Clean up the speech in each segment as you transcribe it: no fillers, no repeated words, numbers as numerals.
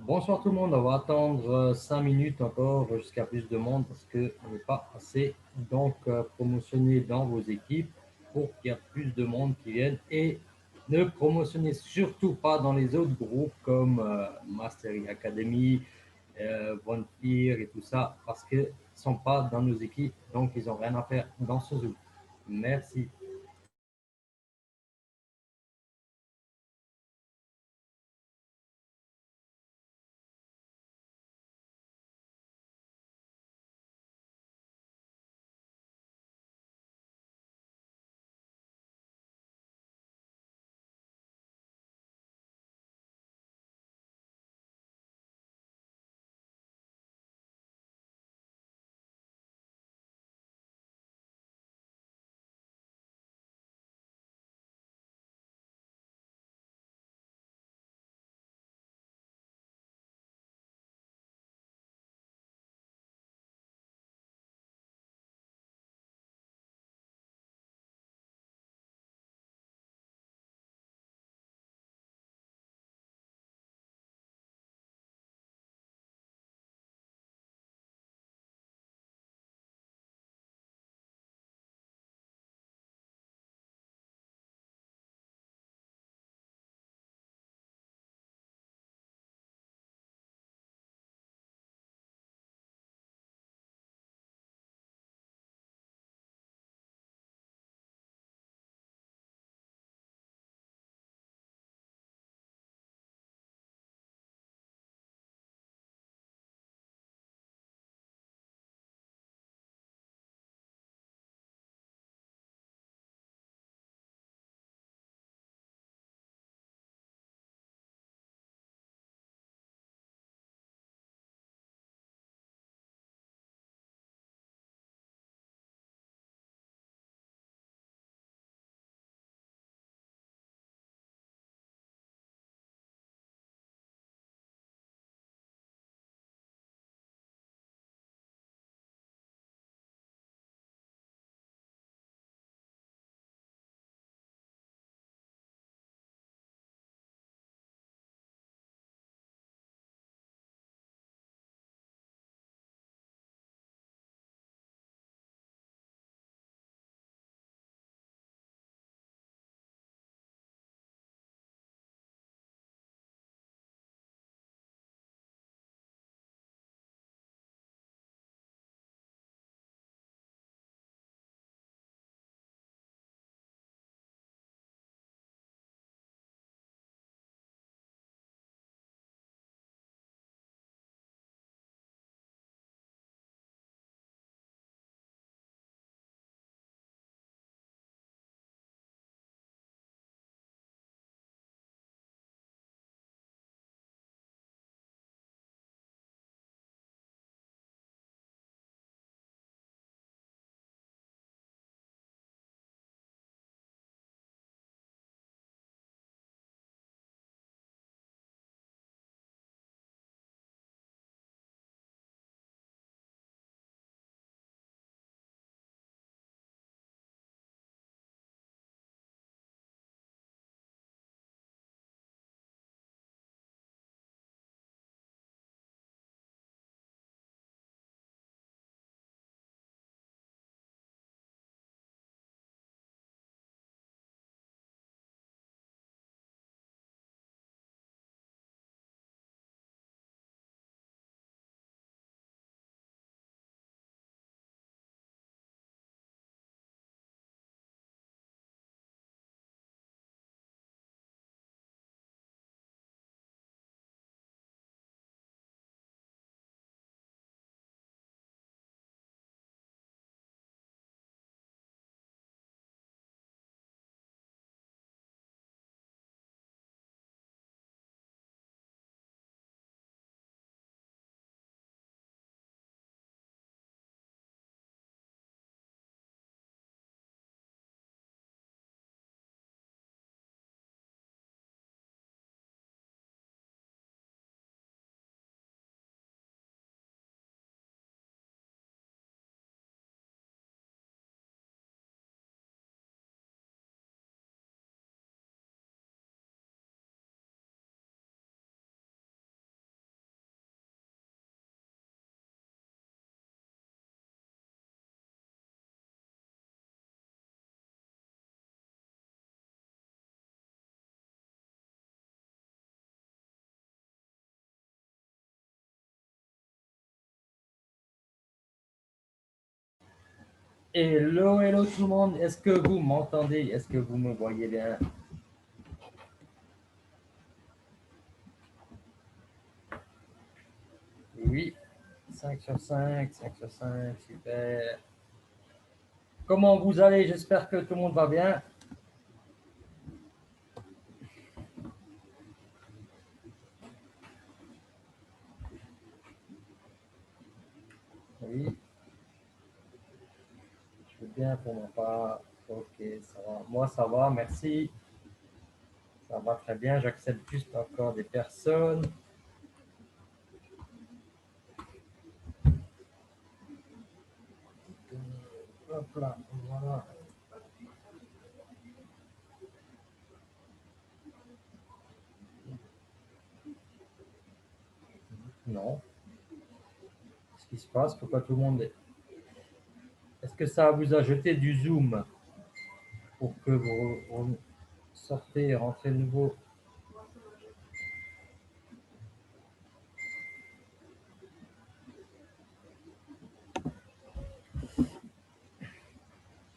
Bonsoir tout le monde, on va attendre 5 minutes encore jusqu'à plus de monde parce qu'on n'est pas assez. Donc, promotionnez dans vos équipes pour qu'il y ait plus de monde qui vienne et ne promotionnez surtout pas dans les autres groupes comme Mastery Academy, Bonfire et tout ça parce qu'ils ne sont pas dans nos équipes, donc ils n'ont rien à faire dans ce Zoom. Merci. Hello, hello tout le monde. Est-ce que vous m'entendez? Est-ce que vous me voyez bien? Oui, 5 sur 5, 5 sur 5, super. Comment vous allez? J'espère que tout le monde va bien. Oui, je vais bien pour ma part. Ok, ça va. Moi, ça va, merci. Ça va très bien. J'accepte juste encore des personnes. Hop là, voilà. Non. Qu'est-ce qui se passe? Pourquoi tout le monde est... Est-ce que ça vous a jeté du Zoom pour que vous sortez et rentrez de nouveau?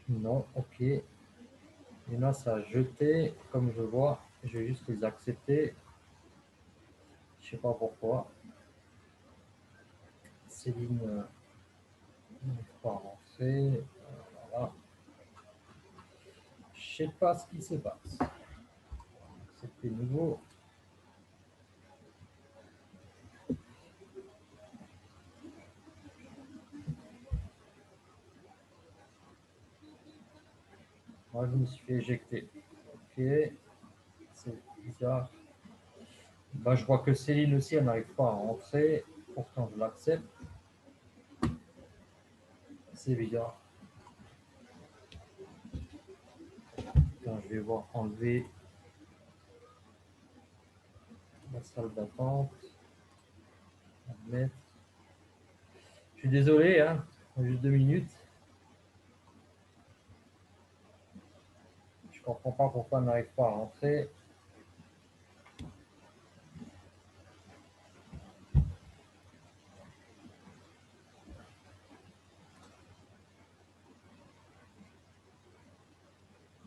Non, ok. Et là, ça a jeté, comme je vois. Je vais juste les accepter. Je sais pas pourquoi. Céline n'arrive pas à rentrer. Voilà. Je sais pas ce qui se passe. C'était nouveau. Moi, je me suis fait éjecter. Ok. C'est bizarre. Bah, je vois que Céline aussi, elle n'arrive pas à rentrer. Pourtant, je l'accepte. C'est bizarre. Quand je vais voir enlever la salle d'attente. Mettre. Je suis désolé, hein. Juste 2 minutes. Je comprends pas pourquoi elle n'arrive pas à rentrer.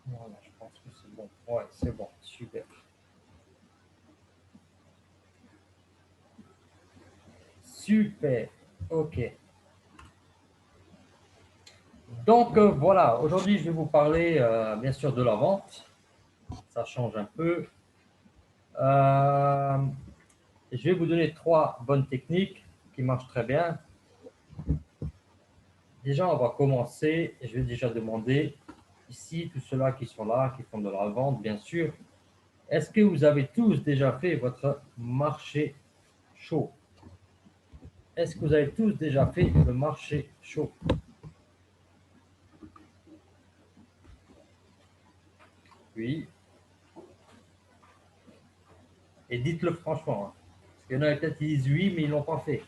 Voilà, je pense que c'est bon. Ouais, c'est bon. Super. Super. Ok. Donc voilà, aujourd'hui je vais vous parler bien sûr de la vente. Ça change un peu. Euh, je vais vous donner 3 bonnes techniques qui marchent très bien. Déjà, on va commencer. Je vais déjà demander ici, tous ceux-là qui sont là, qui font de la vente, bien sûr. Est-ce que vous avez tous déjà fait votre marché chaud? Est-ce que vous avez tous déjà fait le marché chaud? Oui. Et dites-le franchement, hein. Parce qu'il y en a peut-être qui disent oui, mais ils ne l'ont pas fait.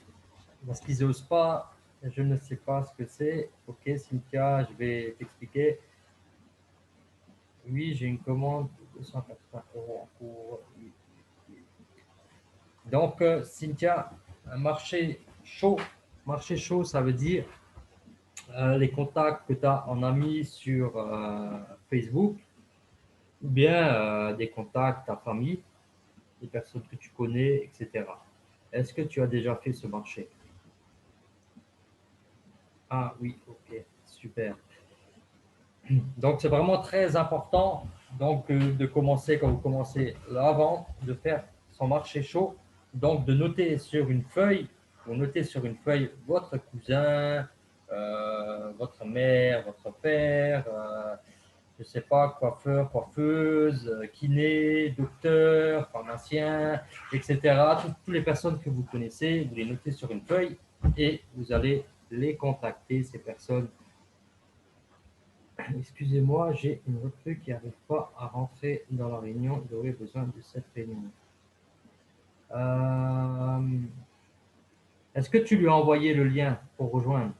Parce qu'ils n'osent pas. Je ne sais pas ce que c'est. Ok, Cynthia, je vais t'expliquer. Oui, j'ai une commande de 280 euros en cours. Oui. Donc, Cynthia, un marché chaud, ça veut dire les contacts que tu as en ami sur Facebook ou bien des contacts, ta famille, des personnes que tu connais, etc. Est-ce que tu as déjà fait ce marché? Ah oui, ok, super. Donc, c'est vraiment très important donc, de commencer, quand vous commencez la vente, de faire son marché chaud. Donc, de noter sur une feuille, vous notez sur une feuille votre cousin, votre mère, votre père, je ne sais pas, coiffeur, coiffeuse, kiné, docteur, pharmacien, etc. Toutes les personnes que vous connaissez, vous les notez sur une feuille et vous allez les contacter, ces personnes. Excusez-moi, j'ai une recrue qui n'arrive pas à rentrer dans la réunion. Il aurait besoin de cette réunion. Euh, Est-ce que tu lui as envoyé le lien pour rejoindre?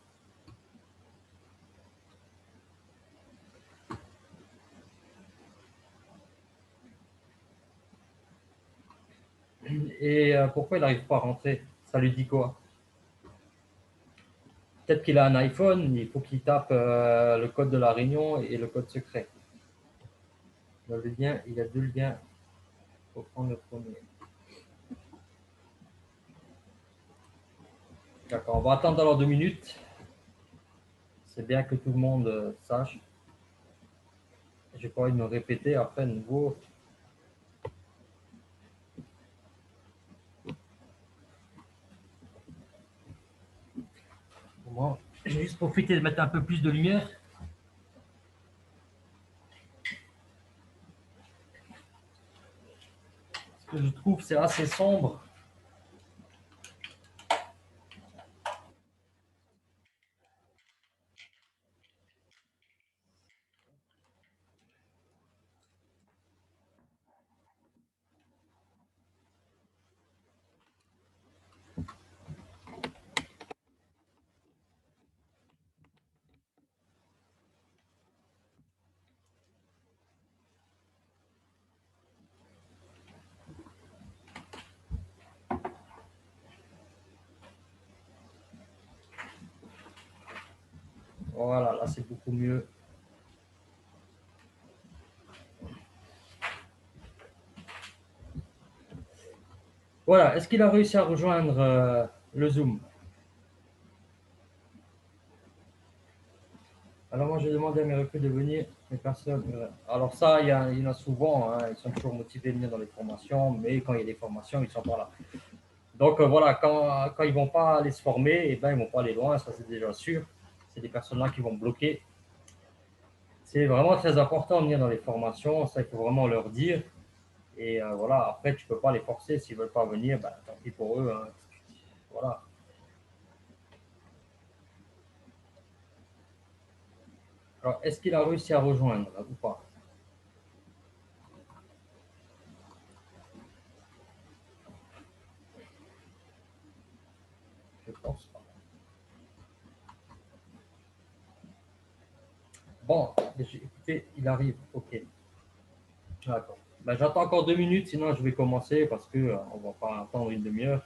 Et pourquoi il n'arrive pas à rentrer? Ça lui dit quoi? Peut-être qu'il a un iPhone, il faut qu'il tape le code de la réunion et le code secret. Dans le lien, il y a deux liens. Il faut prendre le premier. D'accord, on va attendre alors 2 minutes. C'est bien que tout le monde sache. J'ai pas envie de me répéter après de nouveau. Bon, je vais juste profiter de mettre un peu plus de lumière. Ce que je trouve, c'est assez sombre. Voilà, là c'est beaucoup mieux. Voilà, est-ce qu'il a réussi à rejoindre le Zoom? Alors moi, j'ai demandé à mes recrues de venir, mais personne. Alors ça, il y en a souvent, hein, ils sont toujours motivés de venir dans les formations, mais quand il y a des formations, ils sont pas là. Donc voilà, quand ils vont pas aller se former, eh ben, ils vont pas aller loin, ça c'est déjà sûr. C'est des personnes-là qui vont bloquer. C'est vraiment très important de venir dans les formations, ça il faut vraiment leur dire. Et voilà, après tu peux pas les forcer, s'ils veulent pas venir, ben, tant pis pour eux. Hein. Voilà. Alors, est-ce qu'il a réussi à rejoindre ou pas? Je pense pas. Bon, écoutez, il arrive, ok. D'accord. Ben, j'attends encore 2 minutes, sinon je vais commencer parce que on va pas attendre une demi-heure.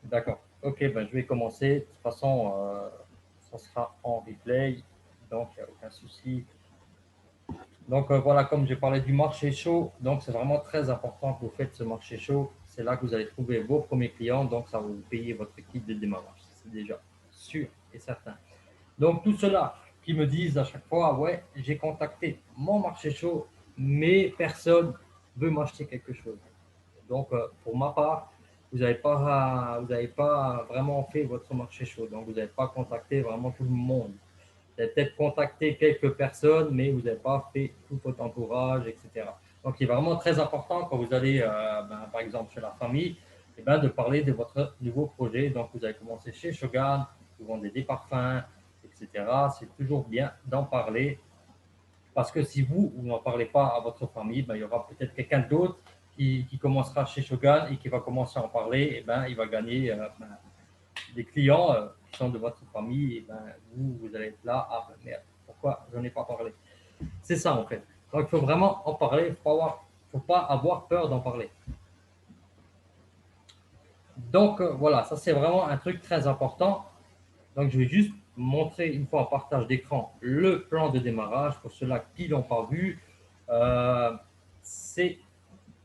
D'accord. Ok, ben, je vais commencer. De toute façon, ça sera en replay, donc il n'y a aucun souci. Donc voilà, comme j'ai parlé du marché chaud, donc c'est vraiment très important que vous faites ce marché chaud. C'est là que vous allez trouver vos premiers clients, donc ça va vous payer votre équipe de démarrage. C'est déjà sûr et certain. Donc tout cela qui me disent à chaque fois, ouais, j'ai contacté mon marché chaud, mais personne veut m'acheter quelque chose. Donc pour ma part, vous n'avez pas vraiment fait votre marché chaud. Donc vous n'avez pas contacté vraiment tout le monde. Vous avez peut-être contacté quelques personnes, mais vous n'avez pas fait tout votre entourage, etc. Donc il est vraiment très important quand vous allez, par exemple, chez la famille, eh ben, de parler de votre nouveau projet. Donc vous avez commencé chez Shogun, vous vendez des parfums, etc. C'est toujours bien d'en parler parce que si vous n'en parlez pas à votre famille, ben, il y aura peut-être quelqu'un d'autre qui commencera chez Shogun et qui va commencer à en parler. Et ben, il va gagner des clients qui sont de votre famille. Et ben, vous allez être là. Ah, ben, merde, pourquoi je n'en ai pas parlé? C'est ça en fait. Donc, il faut vraiment en parler. Il ne faut pas avoir peur d'en parler. Donc, voilà, ça c'est vraiment un truc très important. Donc, je vais juste montrer une fois en partage d'écran le plan de démarrage pour ceux-là qui ne l'ont pas vu. C'est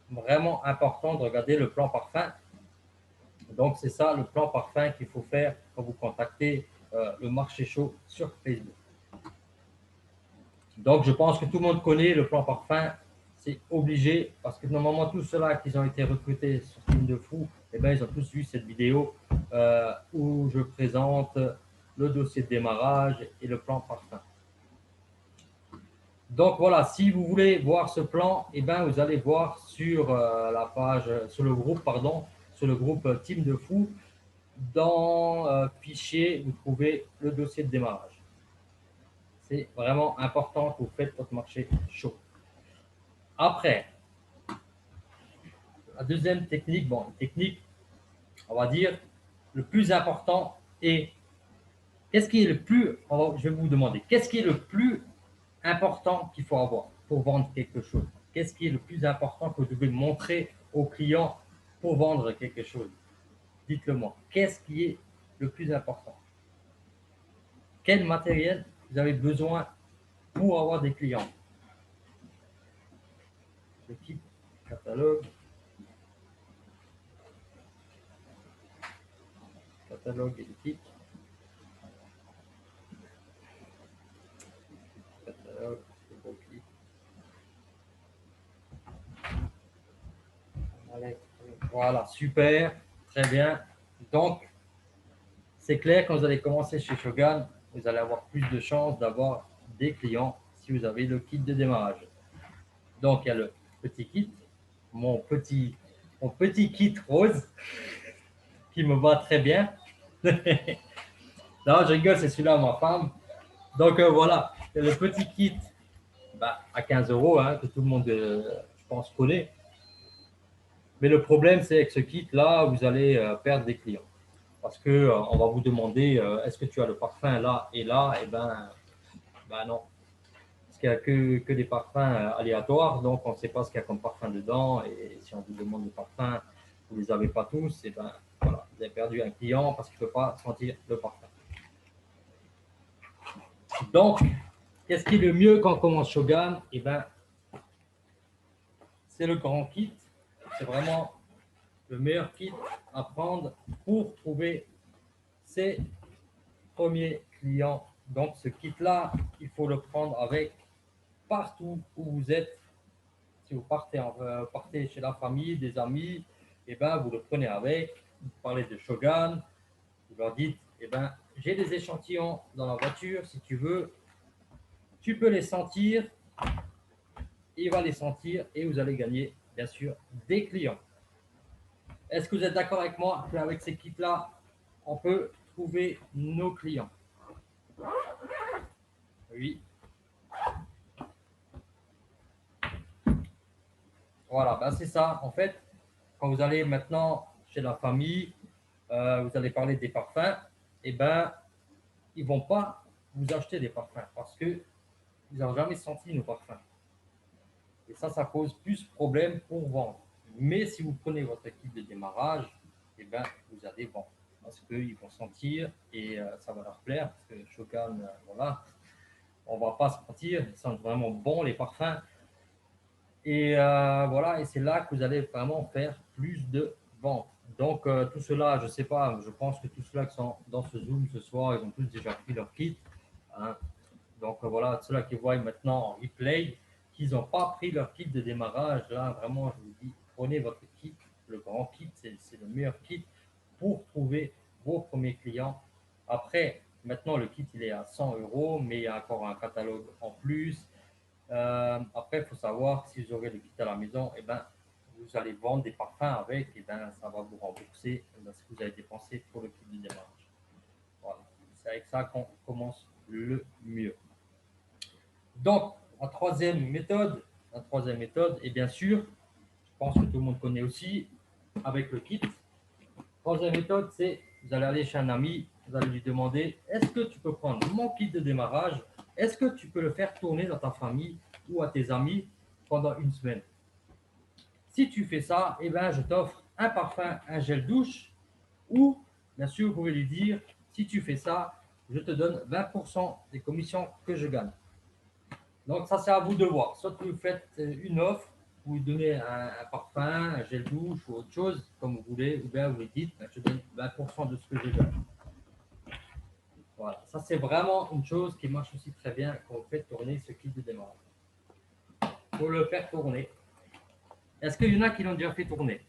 vraiment important de regarder le plan parfum. Donc, c'est ça le plan parfum qu'il faut faire quand vous contactez le marché chaud sur Facebook. Donc, je pense que tout le monde connaît le plan parfum. C'est obligé parce que normalement, tous ceux-là qui ont été recrutés sur Team de Fou, eh ben, ils ont tous vu cette vidéo où je présente le dossier de démarrage et le plan parfum. Donc voilà, si vous voulez voir ce plan, eh ben, vous allez voir sur la page, sur le groupe, pardon, sur le groupe Team de Fou. Dans Fichier, vous trouvez le dossier de démarrage. C'est vraiment important que vous faites votre marché chaud. Après, la deuxième technique, bon, technique, on va dire, le plus important est, qu'est-ce qui est le plus, je vais vous demander, qu'est-ce qui est le plus important qu'il faut avoir pour vendre quelque chose? Qu'est-ce qui est le plus important que vous devez montrer aux clients pour vendre quelque chose? Dites-le moi. Qu'est-ce qui est le plus important? Quel matériel vous avez besoin pour avoir des clients? Le kit, catalogue, catalogue et le kit. Catalogue, le kit. Voilà, super, très bien. Donc, c'est clair, quand vous allez commencer chez Shogun, vous allez avoir plus de chances d'avoir des clients si vous avez le kit de démarrage. Donc, il y a le petit kit, mon petit, mon petit kit rose qui me va très bien. Non, je rigole, c'est celui-là, ma femme. Donc, voilà, il y a le petit kit à 15 euros, hein, que tout le monde, je pense, connaît. Mais le problème, c'est que ce kit-là, vous allez perdre des clients. Parce que on va vous demander, est-ce que tu as le parfum là et là? Et ben non. Parce qu'il n'y a que des parfums aléatoires, donc on ne sait pas ce qu'il y a comme parfum dedans. Et si on vous demande le parfum, vous ne les avez pas tous, et ben voilà, vous avez perdu un client parce qu'il ne peut pas sentir le parfum. Donc, qu'est-ce qui est le mieux quand on commence Shogun? Et ben, c'est le grand kit. C'est vraiment le meilleur kit à prendre pour trouver ses premiers clients. Donc, ce kit-là, il faut le prendre avec partout où vous êtes. Si vous partez chez la famille, des amis, et ben, vous le prenez avec. Vous parlez de Shogun, vous leur dites, eh ben, j'ai des échantillons dans la voiture, si tu veux, tu peux les sentir, il va les sentir et vous allez gagner, bien sûr, des clients. Est-ce que vous êtes d'accord avec moi qu'avec ces kits-là, on peut trouver nos clients? Oui. Voilà, ben c'est ça. En fait, quand vous allez maintenant chez la famille, vous allez parler des parfums, et ben, ils ne vont pas vous acheter des parfums parce qu'ils n'ont jamais senti nos parfums. Et ça cause plus de problèmes pour vendre. Mais si vous prenez votre kit de démarrage, et ben, vous allez vendre parce qu'ils vont sentir et ça va leur plaire. Parce que Shogun, voilà, on ne va pas se mentir, ils sentent vraiment bon les parfums. Et voilà, et c'est là que vous allez vraiment faire plus de ventes. Donc, tout cela, je ne sais pas, je pense que tous ceux-là qui sont dans ce Zoom ce soir, ils ont tous déjà pris leur kit. Hein. Donc, voilà, ceux-là qui voient maintenant en replay, qu'ils n'ont pas pris leur kit de démarrage, là, vraiment, je vous dis, prenez votre kit, le grand kit, c'est le meilleur kit pour trouver vos premiers clients. Après, maintenant, le kit, il est à 100 euros, mais il y a encore un catalogue en plus. Après, il faut savoir si vous aurez le kit à la maison, et ben, vous allez vendre des parfums avec, et ben, ça va vous rembourser ce que vous avez dépensé pour le kit de démarrage. Voilà. C'est avec ça qu'on commence le mieux. Donc, la troisième méthode, et bien sûr, je pense que tout le monde connaît aussi, avec le kit. Troisième méthode, c'est vous allez aller chez un ami, vous allez lui demander, est-ce que tu peux prendre mon kit de démarrage? Est-ce que tu peux le faire tourner dans ta famille ou à tes amis pendant une semaine? Si tu fais ça, eh ben, je t'offre un parfum, un gel douche, ou, bien sûr, vous pouvez lui dire, si tu fais ça, je te donne 20% des commissions que je gagne. Donc, ça, c'est à vous de voir. Soit vous faites une offre, vous donnez un parfum, un gel douche ou autre chose, comme vous voulez, ou bien vous lui dites, ben, je te donne 20% de ce que je gagne. Voilà, ça c'est vraiment une chose qui marche aussi très bien quand vous faites tourner ce kit de démarrage. Il faut le faire tourner. Est-ce qu'il y en a qui l'ont déjà fait tourner?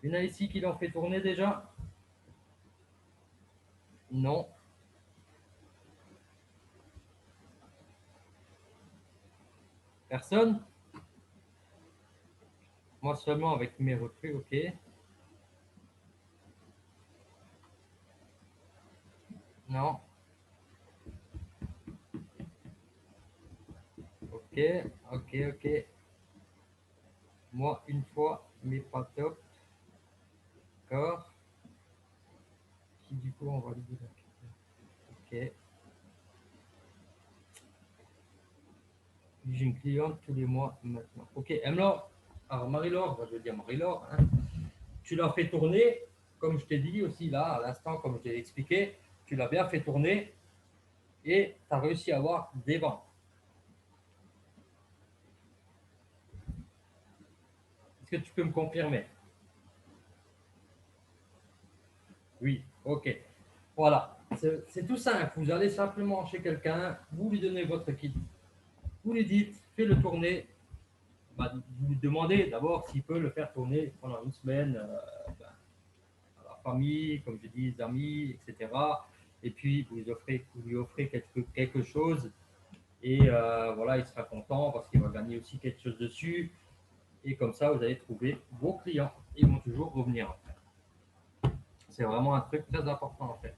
Il y en a ici qui l'ont fait tourner déjà? Non. Personne? Moi seulement avec mes recrues, ok. Non, ok, ok, ok. Moi une fois, mais pas top. D'accord. Qui du coup on va lui dire. Ok. J'ai une cliente tous les mois maintenant. Ok, Emma. Alors Marie-Laure, je veux dire Marie-Laure, hein, tu l'as fait tourner, comme je t'ai dit aussi là, à l'instant, comme je t'ai expliqué, tu l'as bien fait tourner et tu as réussi à avoir des ventes. Est-ce que tu peux me confirmer? Oui, ok. Voilà, c'est tout simple. Vous allez simplement chez quelqu'un, vous lui donnez votre kit, vous lui dites, fais le tourner. Bah, vous lui demandez d'abord s'il peut le faire tourner pendant une semaine bah, à la famille, comme je dis, les amis, etc. Et puis vous lui offrez quelque chose et voilà, il sera content parce qu'il va gagner aussi quelque chose dessus. Et comme ça, vous allez trouver vos clients. Ils vont toujours revenir. C'est vraiment un truc très important en fait.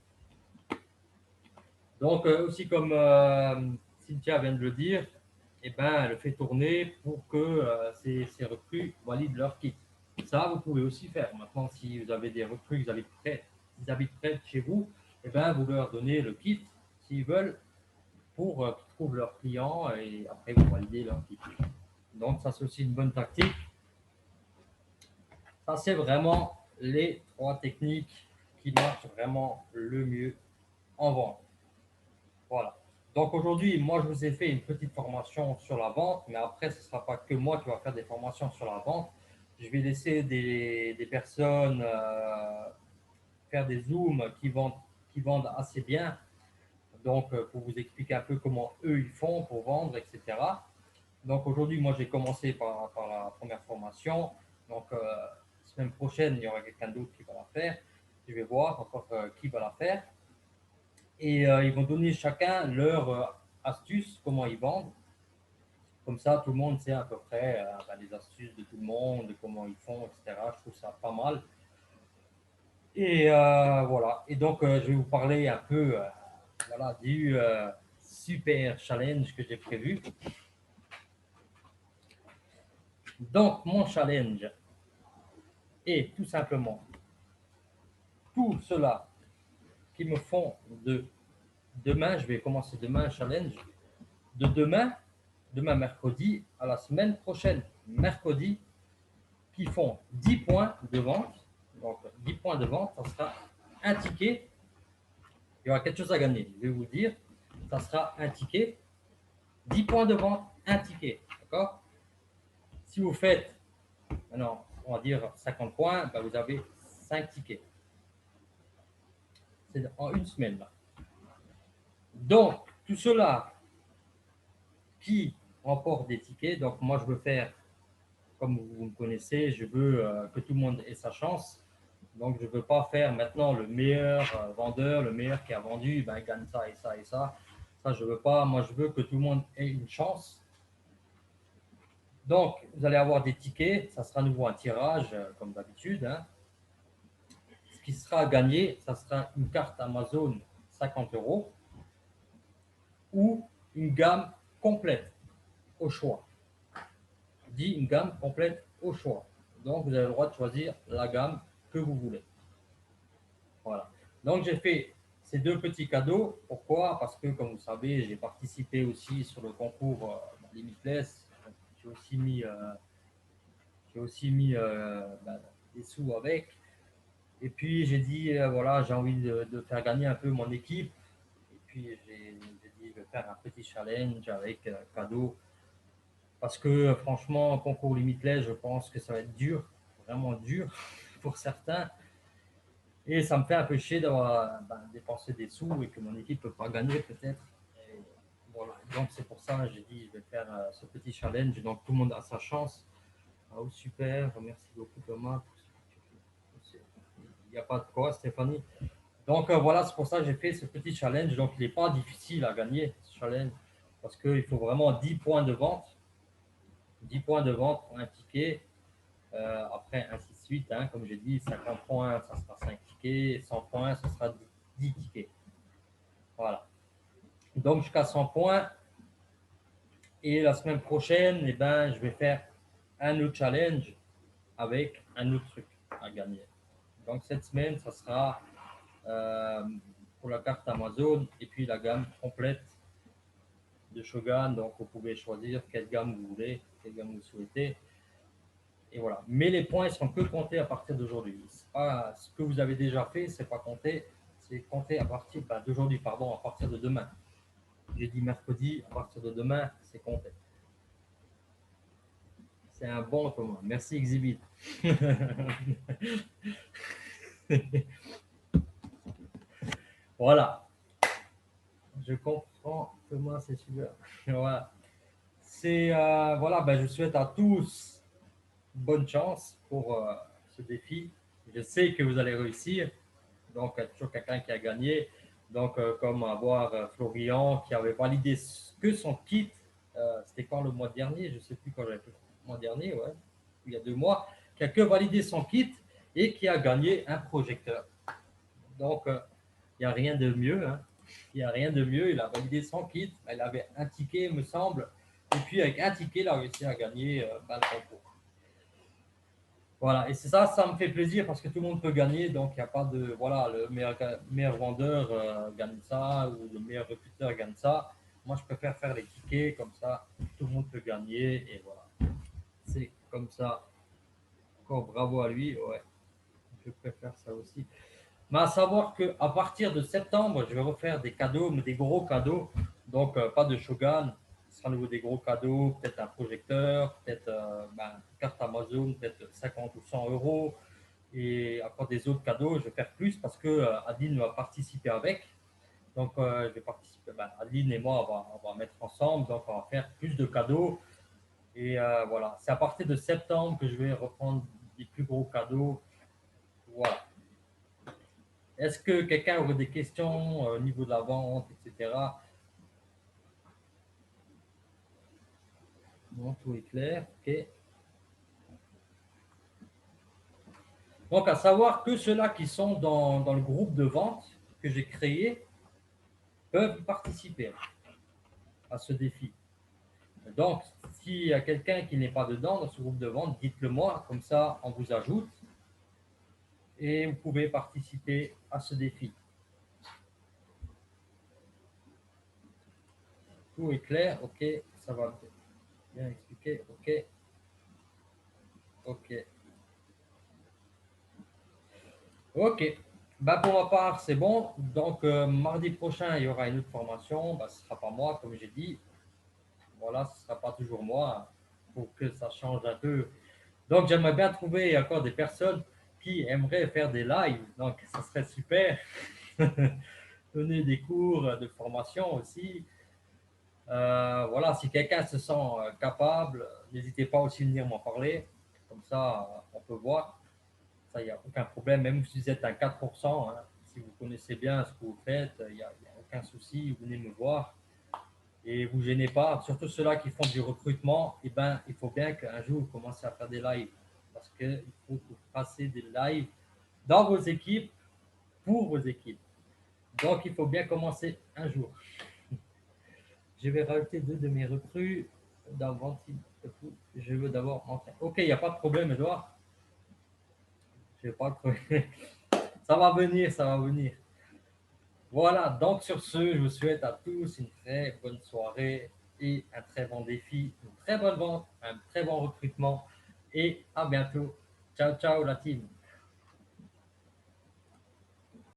Donc, aussi comme Cynthia vient de le dire, eh ben, elle le fait tourner pour que ces recrues valident leur kit. Ça, vous pouvez aussi faire. Maintenant, si vous avez des recrues, ils habitent près de chez vous, eh ben, vous leur donnez le kit s'ils veulent pour qu'ils trouvent leurs clients et après vous validez leur kit. Donc, ça, c'est aussi une bonne tactique. Ça, c'est vraiment les trois techniques qui marchent vraiment le mieux en vente. Voilà. Donc aujourd'hui, moi, je vous ai fait une petite formation sur la vente, mais après, ce ne sera pas que moi qui va faire des formations sur la vente. Je vais laisser des personnes faire des zooms qui vendent assez bien. Donc, pour vous expliquer un peu comment eux, ils font pour vendre, etc. Donc aujourd'hui, moi, j'ai commencé par la première formation. Donc, semaine prochaine, il y aura quelqu'un d'autre qui va la faire. Je vais voir encore qui va la faire. Et ils vont donner chacun leur astuce, comment ils vendent. Comme ça, tout le monde sait à peu près les astuces de tout le monde, comment ils font, etc. Je trouve ça pas mal. Et voilà. Et donc, je vais vous parler un peu voilà, du super challenge que j'ai prévu. Donc, mon challenge est tout simplement tout cela qui me font de demain, je vais commencer demain un challenge, de demain mercredi à la semaine prochaine, mercredi, qui font 10 points de vente. Donc 10 points de vente, ça sera un ticket. Il y aura quelque chose à gagner. Je vais vous dire, ça sera un ticket. 10 points de vente, un ticket. D'accord? Si vous faites, maintenant, on va dire 50 points, ben vous avez 5 tickets. C'est en une semaine. Là. Donc, tout cela qui remporte des tickets, donc moi je veux faire, comme vous me connaissez, je veux que tout le monde ait sa chance. Donc, je ne veux pas faire maintenant le meilleur vendeur, le meilleur qui a vendu, ben, gagne ça et ça et ça. Ça, je ne veux pas. Moi, je veux que tout le monde ait une chance. Donc, vous allez avoir des tickets. Ça sera à nouveau un tirage, comme d'habitude. Hein. Ce qui sera gagné, ça sera une carte Amazon 50 euros ou une gamme complète au choix. Je dis une gamme complète au choix. Donc, vous avez le droit de choisir la gamme que vous voulez. Voilà. Donc j'ai fait ces deux petits cadeaux. Pourquoi? Parce que, comme vous savez, j'ai participé aussi sur le concours Limitless. J'ai aussi mis des sous avec. Et puis j'ai dit, voilà, j'ai envie de faire gagner un peu mon équipe. Et puis j'ai dit, je vais faire un petit challenge avec cadeau. Parce que franchement, concours Limitless, je pense que ça va être dur, vraiment dur pour certains. Et ça me fait un peu chier d'avoir dépensé des sous et que mon équipe ne peut pas gagner peut-être. Et voilà. Donc c'est pour ça que j'ai dit je vais faire ce petit challenge. Donc tout le monde a sa chance. Ah, oh, super, merci beaucoup Thomas. Il n'y a pas de quoi Stéphanie. Donc voilà, c'est pour ça que j'ai fait ce petit challenge. Donc il n'est pas difficile à gagner ce challenge parce qu'il faut vraiment 10 points de vente. 10 points de vente pour un ticket. Après, ainsi de suite, hein, comme j'ai dit, 50 points, ça sera 5 tickets, 100 points, ce sera 10 tickets. Voilà. Donc, jusqu'à 100 points. Et la semaine prochaine, eh ben, je vais faire un autre challenge avec un autre truc à gagner. Donc, cette semaine, ça sera pour la carte Amazon et puis la gamme complète de Shogun. Donc, vous pouvez choisir quelle gamme vous voulez, quelle gamme vous souhaitez. Et voilà. Mais les points, ils sont que comptés à partir d'aujourd'hui. Pas ce que vous avez déjà fait, c'est pas compté. C'est compté à partir d'aujourd'hui, pardon, à partir de demain. J'ai dit mercredi, à partir de demain, c'est compté. C'est un bon commun. Merci, Exhibit. Voilà. Je comprends comment c'est super. Voilà. C'est voilà, ben, je souhaite à tous bonne chance pour ce défi. Je sais que vous allez réussir. Donc, il y a toujours quelqu'un qui a gagné. Donc, comme avoir Florian qui avait validé que son kit. C'était quand le mois dernier? Je ne sais plus quand j'avais fait le mois dernier, ouais. Il y a 2 mois. Qui a que validé son kit et qui a gagné un projecteur. Donc, il n'y a rien de mieux. Hein. Il n'y a rien de mieux. Il a validé son kit. Il avait un ticket, me semble. Et puis, avec un ticket, il a réussi à gagner le concours. Voilà, et c'est ça, ça me fait plaisir parce que tout le monde peut gagner, donc il n'y a pas de, voilà, le meilleur vendeur gagne ça ou le meilleur recruteur gagne ça. Moi, je préfère faire les tickets, comme ça, tout le monde peut gagner, et voilà. C'est comme ça. Encore bravo à lui, ouais, je préfère ça aussi. Mais à savoir qu'à partir de septembre, je vais refaire des cadeaux, mais des gros cadeaux. Donc, pas de Shogun. Ce sera nouveau des gros cadeaux, peut-être un projecteur, peut-être une carte Amazon, peut-être 50 ou 100 euros. Et encore des autres cadeaux, je vais faire plus parce que Adeline va participer avec. Donc, je vais participer. Adeline et moi, on va mettre ensemble. Donc, on va faire plus de cadeaux. Et voilà, c'est à partir de septembre que je vais reprendre des plus gros cadeaux. Voilà. Est-ce que quelqu'un aurait des questions au niveau de la vente, etc. Non, tout est clair. Ok. Donc, à savoir que ceux-là qui sont dans le groupe de vente que j'ai créé peuvent participer à ce défi. Donc, s'il y a quelqu'un qui n'est pas dedans dans ce groupe de vente, dites-le moi, comme ça on vous ajoute et vous pouvez participer à ce défi. Tout est clair, ok, ça va bien expliquer, ok, ok, ok. Bah, pour ma part, c'est bon. Donc, mardi prochain, il y aura une autre formation. Bah, ce ne sera pas moi, comme j'ai dit. Voilà, ce ne sera pas toujours moi pour que ça change un peu. Donc, j'aimerais bien trouver encore des personnes qui aimeraient faire des lives. Donc, ça serait super. Donner des cours de formation aussi. Voilà, si quelqu'un se sent capable, n'hésitez pas aussi à venir m'en parler. Comme ça, on peut voir. Ça, il n'y a aucun problème. Même si vous êtes un 4%, hein, si vous connaissez bien ce que vous faites, il n'y a aucun souci. Vous venez me voir et vous gênez pas. Surtout ceux-là qui font du recrutement, eh ben, il faut bien qu'un jour vous commencez à faire des lives. Parce qu'il faut que vous fassiez des lives dans vos équipes, pour vos équipes. Donc, il faut bien commencer un jour. Je vais rajouter 2 de mes recrues dans Venti. Je veux d'abord entrer. Ok, il n'y a pas de problème, Edouard. Je vais pas le trouver. Ça va venir, ça va venir. Voilà, donc sur ce, je vous souhaite à tous une très bonne soirée et un très bon défi, une très bonne vente, un très bon recrutement et à bientôt. Ciao, ciao la team.